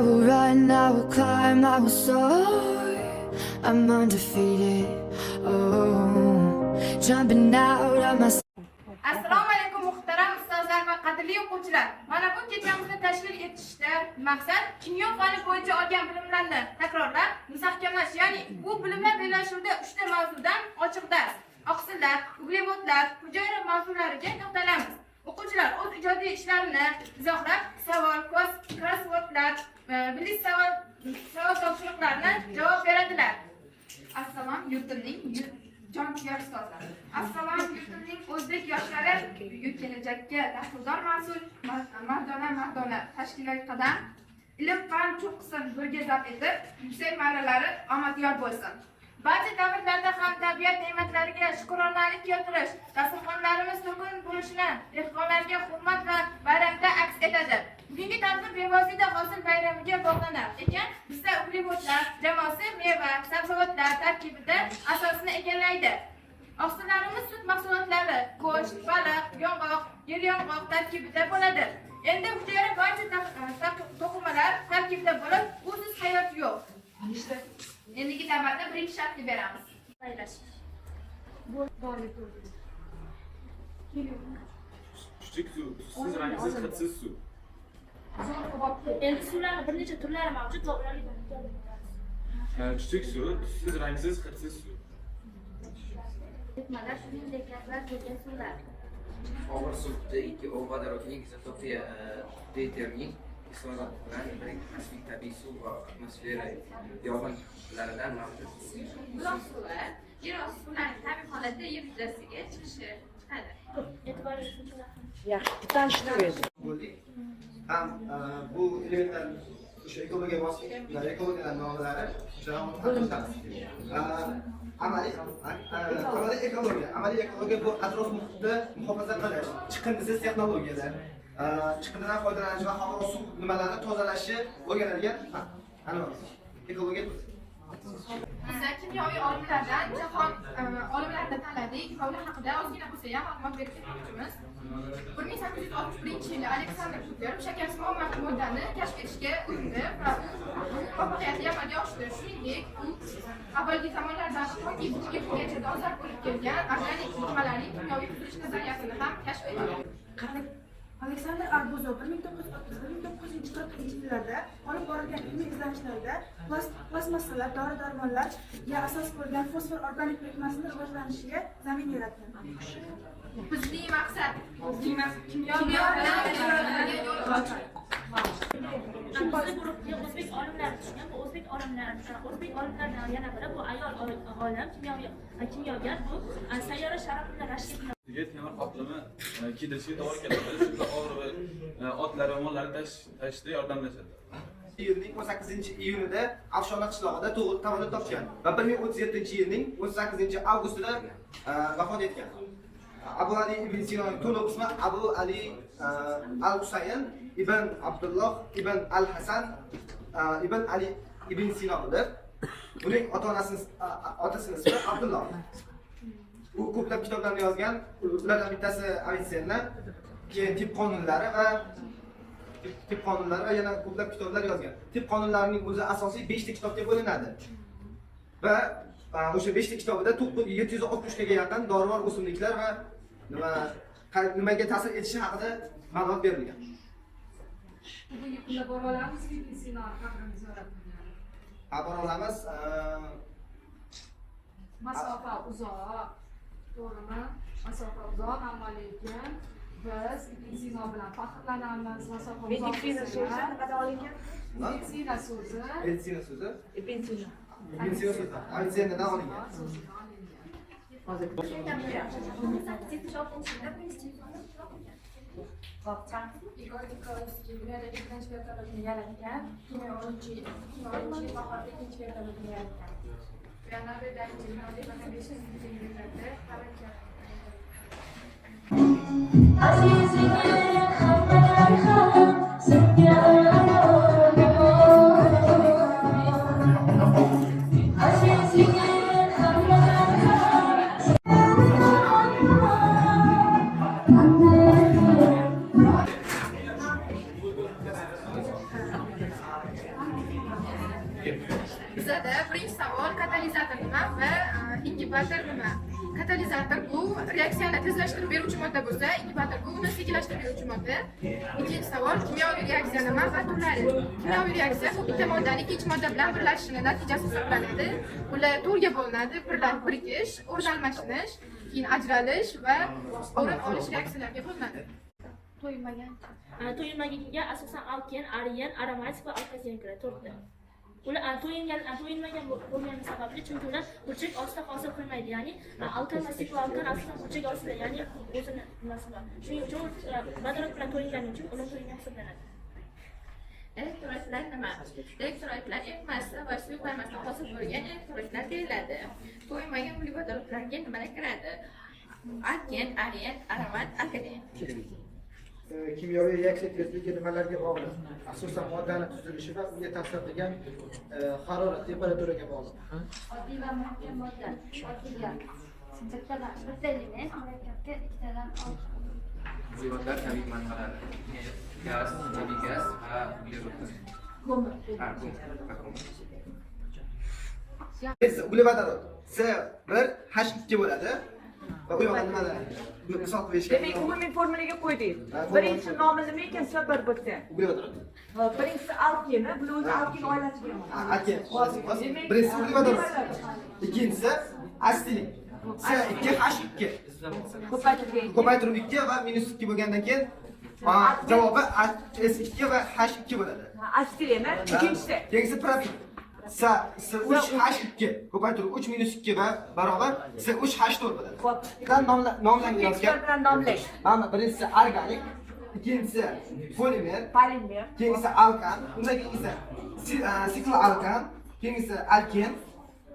will run, I will climb, I will soar. I'm undefeated. Oh, jumping out of my. Assalomu alaykum muhtaram ustozlar va qadrli o'quvchilar. Mana bu kechamizni tashkil etishda maqsad kimyo fani bo'yicha olgan bilimlarni takrorlab, mustahkamlash, ya'ni bu bilimlar bellashuvida 3 ta mavzudan ochiq dars, oqsillar, uglevodlar, hujayra mavzulariga to'xtalamiz. O'quvchilar o'z ijodiy ishlarini izohlab, savol, crosswordlar, bilish savol topshiriqlarini javob beradilar. Assalom yurtimning jonkuyar ustozlar. Assalom yurtimning o'zbek yoshlari, buyuk kelajakka daxldor mas'ul mardona tashkilotdan ilm fan cho'qqisini birga zabt etib, yuksak marralari omad yor bo'lsin. Barcha davrlarda ham tabiat ne'matlariga shukronalik keltirish, dasturxonlarimiz to'kin bo'lishini, dehqonlarga hurmat va bayramda aks etadi. Bugungi tadbir bevosita hosil bayramiga bog'lanar ekan, bizda uglevodlar jamoasi meva, sabzavotlar tarkibida asosini egallaydi. Oqsillarimiz sut mahsulotlari, go'sht, baliq, yong'oq, yeryong'oq tarkibida bo'ladi. Endi hujayra barcha to'qimalar tarkibida bo'lib, usiz hayot yo'q. Endigi navbatda birinchi shartni beramiz. Chuchuk suv, tuzsiz rangsiz, hidsiz suv. Endi suvlarning bir necha turlari mavjud va ularga Chuchuk suv, tuzsiz rangsiz, hidsiz suv. ketmalar, shuningdek gazlar bo'lgan suvlar. Og'ir suvda 2 vodorod izotopiya determin kislorod bilan birikmasi tabiiy suv va atmosfera yog'inlaridan mavjud. Buloq suvi yer osti suvlarining tabiiy holatda yer yuzasiga chiqadi. E'tiborli suvlar. Yaxshi tanishtirib bo'ldik. Ham bu elementlar o'sha ekologiya vosita, ular ekologiyalar nomlari o'sha amaliy ekologiya bu atrof muhitni muhofaza qilish, chiqindisiz texnologiyalar, chiqindidan foydalanish va havo suv nimalarni tozalashi o'rganilgan ekologiya. Biz kimyoviy olimlardan jahon olimlarini tanladik va ular haqida ozgina bo'lsa ham ma'lumot berib ketmoqchimiz. 1861-yili Aleksandr Kuper shakarsimon moddani kashf etishga urindi va muvaffaqiyatli amalga oshirdi. Shuningdek, u avvalgi zamonlardan toki bugungi kungacha dolzarb bo'lib kelgan organik nimalarning kimyoviy tuzilish nazariyasini ham kashf etdi. Aleksandr Arbuzov 1940 yillarda olib borilgan ilmiy izlanishlarida plastmassalar, dori-darmonlarga asos bo'lgan fosfor organik birikmasini rivojlanishiga zamin yaratgan. Bizning maqsad kimyo bilan yo'l ochish. O'zbek olimlari tushgan, bu o'zbek olimlaridan yana biri bu ayol olim, kimyogar, bu sayyora sharafini rashk etgan. Temir qoplama kiydirishga to'g'ri keladi. Shunda og'ir otlar va mollarni tashishda yordamlashadi. Yilning 18-iyunida Afshona qishlog'ida tug'ilib tavallud topgan va 1037-yilning 18-avgustida vafot etgan. Abu Ali ibn Sinoning to'liq ismi Abu Ali al-Husayn ibn Abdulloh ibn al-Hasan ibn Ali ibn Sinodir. Uning otasining ismi Abdulloh. U ko'plab kitoblarni yozgan, ulardan bittasi Avicenna, keyin tip qonunlari va yana ko'plab kitoblar yozgan. Tip qonunlarining o'zi asosiy 5 ta kitobga bo'linadi. Va o'sha 5 ta kitobida 760 taga yaqin dorivor o'simliklar va nimaga ta'sir etishi haqida ma'lumot berilgan. Bugungi kunda bora olamiz, Sino haqida so'rab. Bora olamiz. Masofa uzoq, to'g'rimi? Masofa uzoq, ammo lekin biz Ibn Sino bilan faxrlanamiz. Masofa uzoq. Meditsina so'zi qanday olingan? Meditsina so'zi. Meditsina so'zi. Ibn Sino. Ibn Sino so'zi. Avicennadan olingan. Igor Nikolayevskiy dunyodagi birinchi vertolyotni yaratgan, kimyoviy bahorda ikkinchi vertolyotni yaratgan. Leonardo da Vinci dunyodagi 500 yillarda harakat Katalizator bu reaksiyani tezlashtirib beruvchi modda bo'lsa, ingibitor bu uni sekinlashtirib beruvchi modda. Ikkinchi savol kimyoviy reaksiya nima va turlari? Kimyoviy reaksiya bu bitta moddaning ikkinchi modda bilan birlashishi natijasi hisoblanadi. Ular turga bo'linadi: birikish, o'rin almashinish, keyin ajralish va o'rin olish reaksiyalarga bo'linadi. To'yilmaganiga asosan alken, argen, aromatik va alkazen kiradi. To'rtta. Ular to'yilmagan bo'lgani sababli chunki ular burchak ostida hosil qilmaydi. Ya'ni alkan va sikloalkan aslida burchak ostida, ya'ni o'zini nimasi bor. Shuning uchun vodorod bilan to'yilgani uchun ular to'yilgan hisoblanadi. Elektrolitlar nima? Elektrolitlar eng massa va suv formasidan hosil bo'lgan elektrolitlar deyiladi. To'ymagan uglevodorodlarga nimalar kiradi? Alken, argen, aromat, alkazen. Kimyoviy reaksiya tezligi nimalarga bog'liq? Asosan moddani tuzilishi va unga ta'sir qilgan harorat, temperaturaga bog'liq. Oddiy va murakkab modda. Oddiy bitta element murakkabga ikkitadan Uglevodlar tabiiy manbalar. Gaz, tabiiy gaz va uglevodlar. Uglevodorod C1 H2 bo'ladi. Va bu yoqda nimalar? Misol qo'yishga. Demak, umumiy formulaga qo'ydik. Birinchi nomi nima ekan? C1 bo'lsa. Uglevodorod. Birinchisi alken, bu o'zi alken oilasiga. Alken. Birinchisi uglevodorod. Ikkinchisi astilik. C2 H2. Ko'paytirib 2 va -2 bo'lgandan keyin javobi S2 va H2 bo'ladi. Astilemi? Ikkinchisi. Keyingisi propil. S3H2 ko'paytirib 3 -2 va barobar S3H4 bo'ladi. Bilan nomlangan. bilan nomlash. Mana birinchisi organik, ikkinchisi polimer, keyingisi alkan, undan keyingisi sikloalkan, keyingisi alken,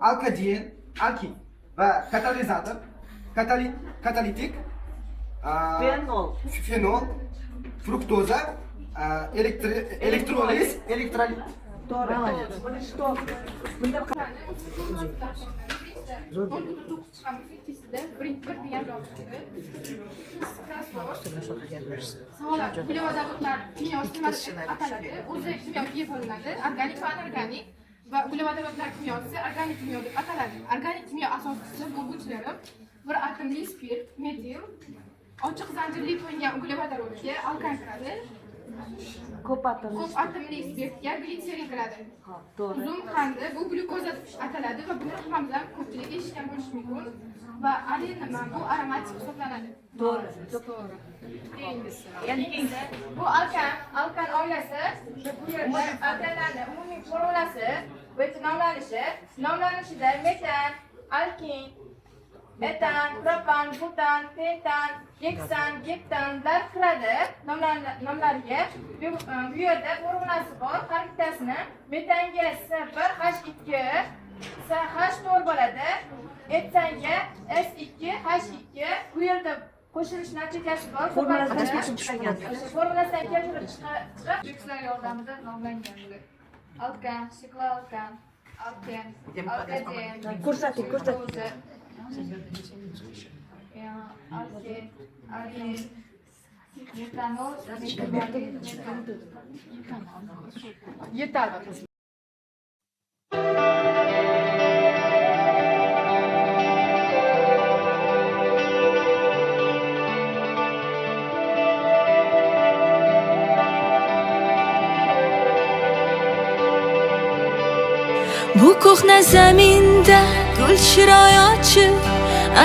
alkagen, alkin va katalizator, katalitik, fenol, fruktoza, elektroliz, elektrolit. To'g'ri. Bunda Uglevodorodlar kimyoviy qismati ataladi. O'zi kimyoviy bo'linadi. Organik va anorganik va uglevodorodlar kimyosi organik kimyo deb ataladi. Organik kimyo asoschisi bo'lguvchilari bir atomli spirt, metil, ochiq zanjirli to'yingan uglevodorodga alkan kiradi. Ko'p atomli spirtga glitserin kiradi. Uzun qandi bu glyukoza ataladi va buni hammamizdan ko'pchilik eshitgan bo'lishi mumkin. Va arenima bu aromatik hisoblanadi. to'g'ri. Keyingisi bu alkan oilasi. Bu yerda alkanlarning umumiy formulasi va nomlanishida metan, alkin, metan, propan, butan, pentan, heksan, heptanlar kiradi nomlariga. Bu yerda formulasi bor. Har bittasini metanga S1H2 SH4 bo'ladi. Etanga S2 H2 bu yerda qo'shilish natijasi bor. Formulasidan keltirib chiqib jikslar yordamida nomlangandir. Alkan, sikloalkan, alken, alkazen, Ko'rsating. alken, metanol, yetadi. Bu ko'hna zaminda gul chiroy ochib,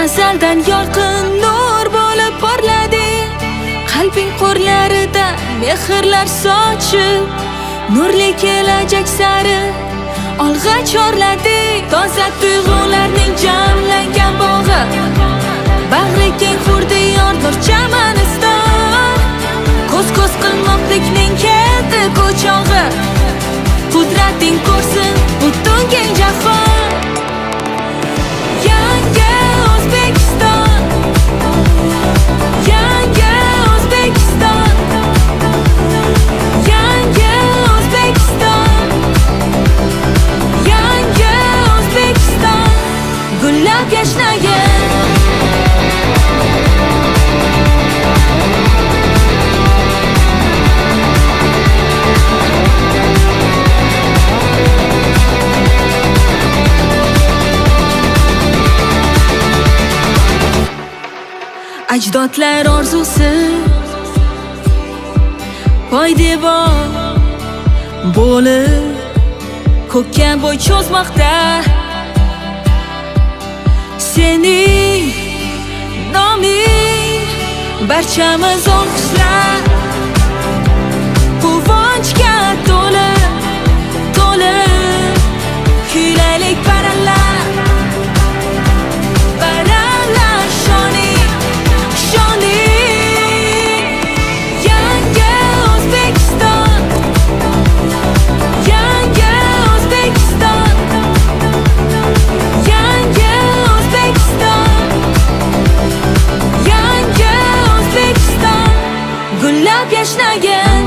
azaldan yorqin nur bo'lib porladi. Qalbing qo'rlarida mehrlar sochib, nurli kelajak sari olg'a chorladi. Toza tuyg'ularning jamlangan bog'i, bag'ri keng xurdi yor nur chamaniston. Ko'z qilmoqlikning keldi ko'chog'i, qudrating ko'rsin butun keng jahon. Yangi O'zbekiston, yangi O'zbekiston, yangi O'zbekiston, yangi O'zbekiston, gullab yashnagan. ajdodlar orzusi poydevor bo'lib ko'kka bo'y cho'zmoqda. Sening noming barchamiz olqishlar, quvonchga to'lib kuylaylik baralla shoning yangi O'zbekiston, yangi O'zbekiston, yangi O'zbekiston, yangi O'zbekiston gullab yashnagan.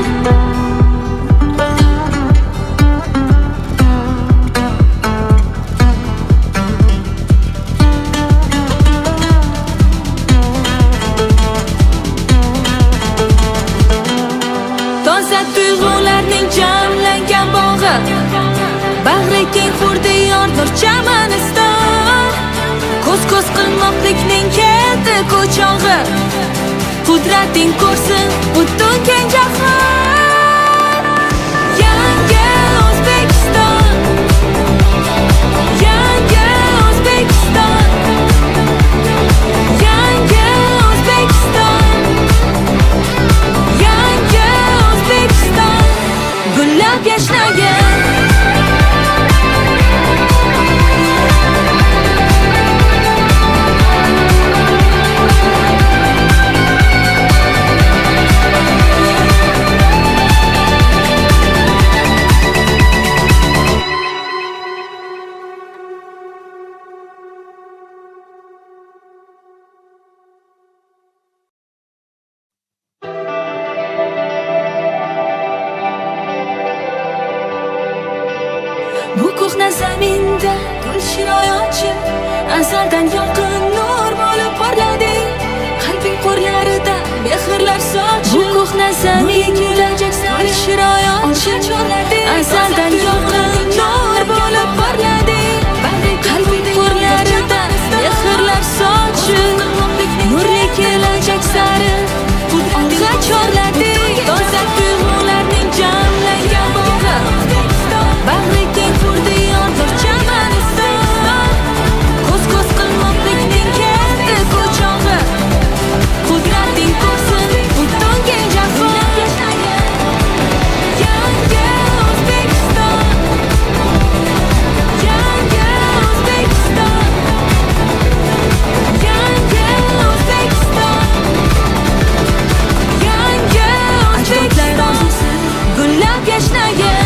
Toza tuyg'ularning jamlangan bog'i, bag'ri keng hurdiyor nur chamaniston. Ko'z qilmoqlikning keldi ko'chog'i, qudrating ko'rsin butun keng jahon. Yangi O'zbekiston, yangi O'zbekiston, yangi O'zbekiston, yangi O'zbekiston gullab yashnagan. Bu ko'hna zaminda gul shiroyatchim, azaldan yorqin nur bo'lib porlading. Qalbing qo'rlarida mehrlar sochib, bu ko'hna zaminda gul shiroyatchim, azaldan yorqin nur bo'lib porlading. Qalbing qo'rlarida mehrlar sochib, nurli kelajak sari olg'a chorlading. Toza tuyg'ularning jamlangan bog'i, bag'ri keng hurdiyor nur chamaniston. Ko'z qilmoqlikning keldi ko'chog'i, qudrating ko'rsin butun keng jahon. Yangi O'zbekiston, yangi O'zbekiston, yangi O'zbekiston, yangi O'zbekiston gullab yashnagan.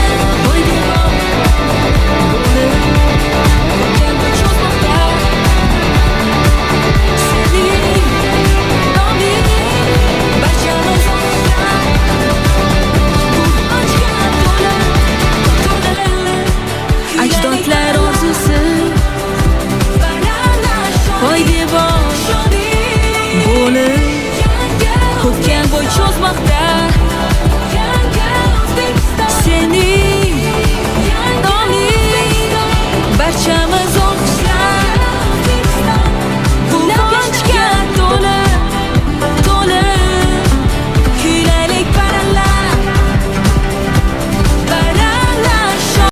Ajdodlar orzusi poydevor bo'lib ko'kka bo'y cho'zmoqda.